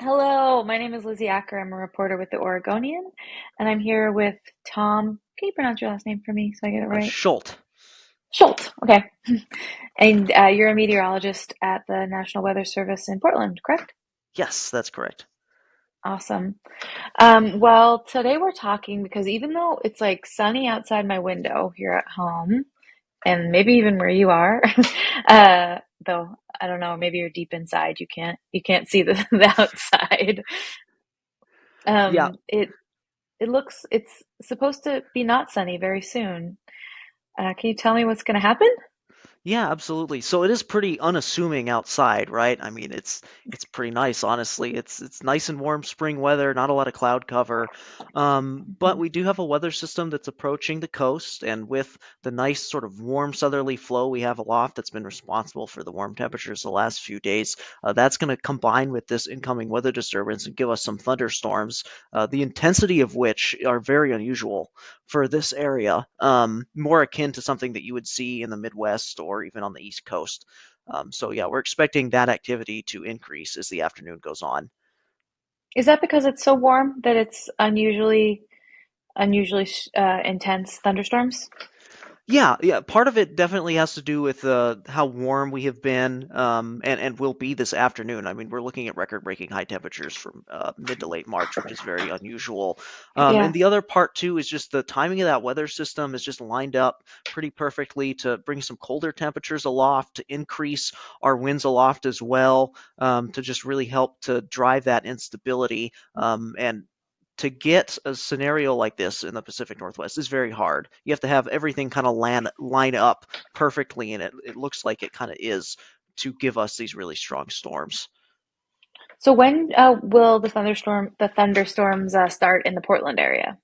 Hello, my name is Lizzie Acker. I'm a reporter with the Oregonian, and I'm here with Tom. Can you pronounce your last name for me so I get it right? Schuldt. Schultz. Okay. And you're a meteorologist at the National Weather Service in Portland, correct? Yes, that's correct. Awesome. Well, today we're talking because even though it's like sunny outside my window here at home, and maybe even where you are, though I don't know, maybe you're deep inside, you can't see the, the outside. Yeah, It's supposed to be not sunny very soon. Can you tell me what's going to happen? yeah, absolutely. So it is pretty unassuming outside, right? I mean, it's pretty nice, honestly. It's nice and warm spring weather, not a lot of cloud cover. But Mhm. we do have a weather system that's approaching the coast, and with the nice sort of warm southerly flow we have aloft that's been responsible for the warm temperatures the last few days, that's going to combine with this incoming weather disturbance and give us some thunderstorms, the intensity of which are very unusual for this area, more akin to something that you would see in the Midwest or even on the East Coast. So yeah, we're expecting that activity to increase as the afternoon goes on. Is that because it's so warm that it's unusually intense thunderstorms? Yeah, yeah. Part of it definitely has to do with how warm we have been, and will be this afternoon. I mean, we're looking at record-breaking high temperatures from mid to late March, which is very unusual. And Yeah. the other part too is just the timing of that weather system is just lined up pretty perfectly to bring some colder temperatures aloft, to increase our winds aloft as well, to just really help to drive that instability. And to get a scenario like this in the Pacific Northwest is very hard. You have to have everything kind of line up perfectly, and it looks like it kind of is to give us these really strong storms. So when will the thunderstorms start in the Portland area?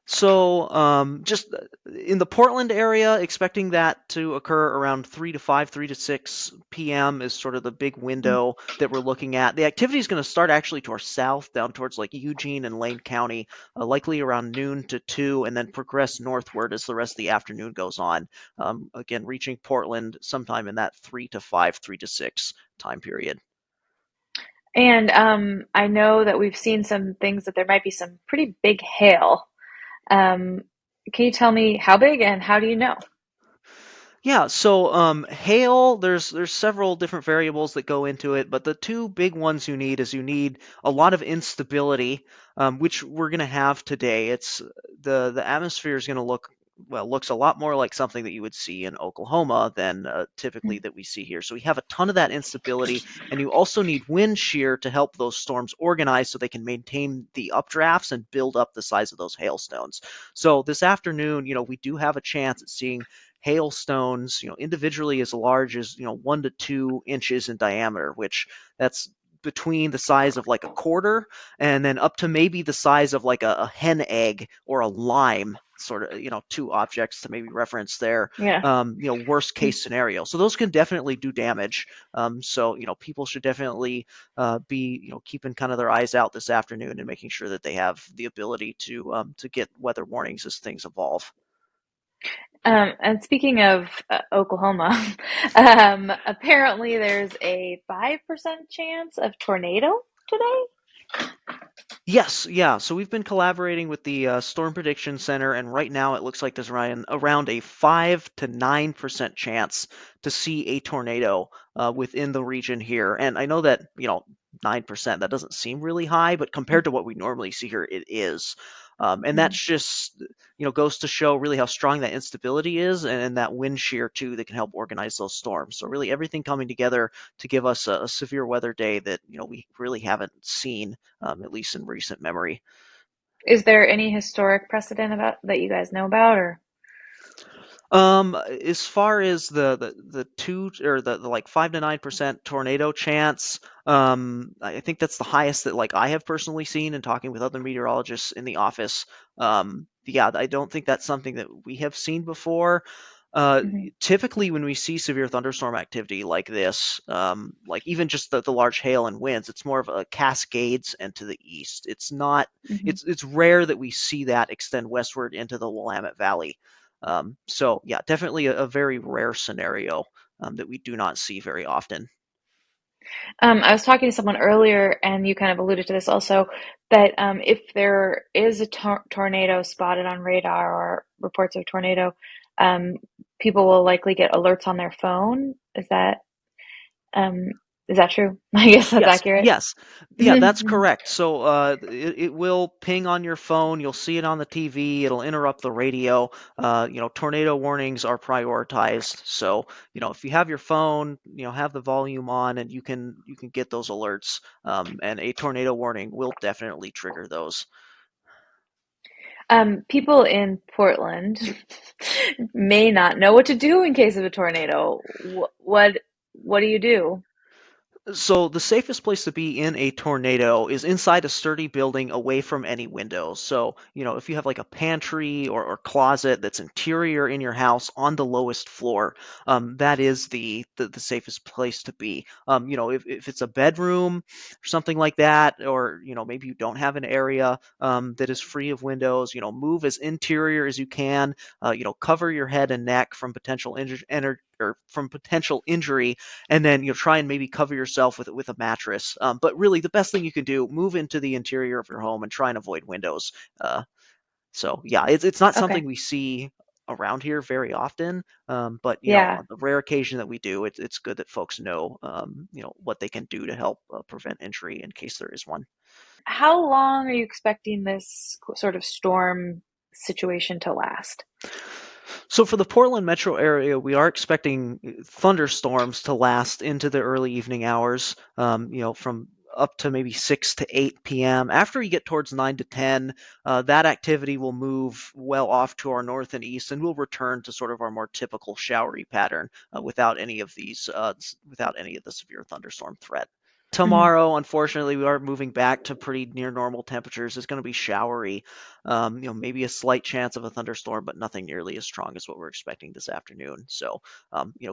So, just in the Portland area, expecting that to occur around 3 to 5, 3 to 6 p.m. is sort of the big Mm. window that we're looking at. The activity is going to start actually to our south, down towards like Eugene and Lane County, likely around noon to 2, and then progress northward as the rest of the afternoon goes on. Again, reaching Portland sometime in that 3 to 5, 3 to 6 time period. And I know that we've seen some things that there might be some pretty big hail. Um, can you tell me how big and how do you know? Yeah, so hail, there's several different variables that go into it, but the two big ones you need a lot of instability, which we're going to have today. It's the atmosphere is going to looks a lot more like something that you would see in Oklahoma than typically that we see here. So we have a ton of that instability, and you also need wind shear to help those storms organize so they can maintain the updrafts and build up the size of those hailstones. So this afternoon, we do have a chance at seeing hailstones, individually as large as, 1 to 2 inches in diameter, which that's between the size of like a quarter and then up to maybe the size of like a hen egg or a lime, sort of, two objects to maybe reference there, Yeah. worst case scenario. So those can definitely do damage. So, people should definitely be, keeping kind of their eyes out this afternoon and making sure that they have the ability to get weather warnings as things evolve. And speaking of Oklahoma, apparently there's a 5% chance of tornado today. Yes, yeah. So we've been collaborating with the Storm Prediction Center, and right now it looks like there's around a 5 to 9% chance to see a tornado within the region here. And I know that 9%, that doesn't seem really high, but compared to what we normally see here, it is. And Mhm. that's just goes to show really how strong that instability is, and that wind shear too that can help organize those storms. So really everything coming together to give us a severe weather day that we really haven't seen, at least in recent memory. Is there any historic precedent about that you guys know about, or? As far as the two or the like 5 to 9% tornado chance, I think that's the highest that like I have personally seen in talking with other meteorologists in the office. Yeah, I don't think that's something that we have seen before. Uh, Mhm. Typically, when we see severe thunderstorm activity like this, like even just the large hail and winds, it's more of a cascades and to the east. It's not. Mhm. It's rare that we see that extend westward into the Willamette Valley. So yeah, definitely a very rare scenario that we do not see very often. I was talking to someone earlier, and you kind of alluded to this also, that if there is a tornado spotted on radar or reports of tornado, um, people will likely get alerts on their phone. Um, is that true? I guess that's Yes, accurate. yes. Yeah, that's Mhm. correct. So it will ping on your phone. You'll see it on the TV. It'll interrupt the radio. Tornado warnings are prioritized. So, if you have your phone, have the volume on, and you can get those alerts. And a tornado warning will definitely trigger those. People in Portland may not know what to do in case of a tornado. What do you do? So the safest place to be in a tornado is inside a sturdy building away from any windows. So, if you have like a pantry or closet that's interior in your house on the lowest floor, that is the safest place to be. If it's a bedroom or something like that, or, maybe you don't have an area that is free of windows, move as interior as you can, cover your head and neck from potential injury, and then try and maybe cover yourself with a mattress. But really, the best thing you can do, move into the interior of your home and try and avoid windows. So yeah, it's not something Okay. we see around here very often. But Yeah. on the rare occasion that we do, it's good that folks know what they can do to help prevent injury in case there is one. How long are you expecting this sort of storm situation to last? So for the Portland metro area, we are expecting thunderstorms to last into the early evening hours, from up to maybe 6 to 8 p.m. After you get towards 9 to 10, that activity will move well off to our north and east, and we'll return to sort of our more typical showery pattern without any of the severe thunderstorm threat. Mhm. Tomorrow, unfortunately, we are moving back to pretty near normal temperatures. It's going to be showery. Maybe a slight chance of a thunderstorm, but nothing nearly as strong as what we're expecting this afternoon. So,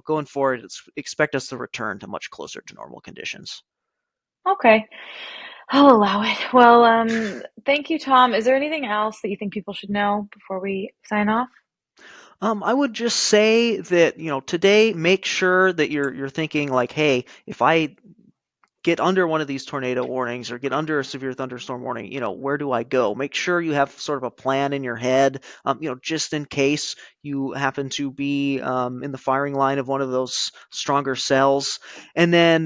going forward, expect us to return to much closer to normal conditions. Okay. I'll allow it. Well, thank you, Tom. Is there anything else that you think people should know before we sign off? I would just say that today, make sure that you're thinking like, hey, if I get under one of these tornado warnings or get under a severe thunderstorm warning, where do I go? Make sure you have sort of a plan in your head, just in case you happen to be in the firing line of one of those stronger cells. And then,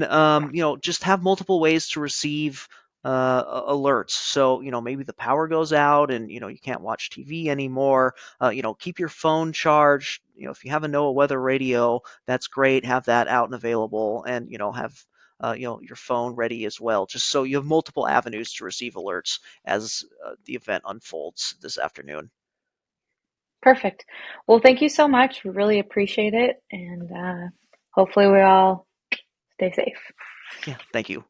just have multiple ways to receive alerts. So, maybe the power goes out and, you can't watch TV anymore. Keep your phone charged. If you have a NOAA weather radio, that's great. Have that out and available, and, have your phone ready as well, just so you have multiple avenues to receive alerts as the event unfolds this afternoon. Perfect. Well, thank you so much. We really appreciate it, and hopefully we all stay safe. Yeah, thank you.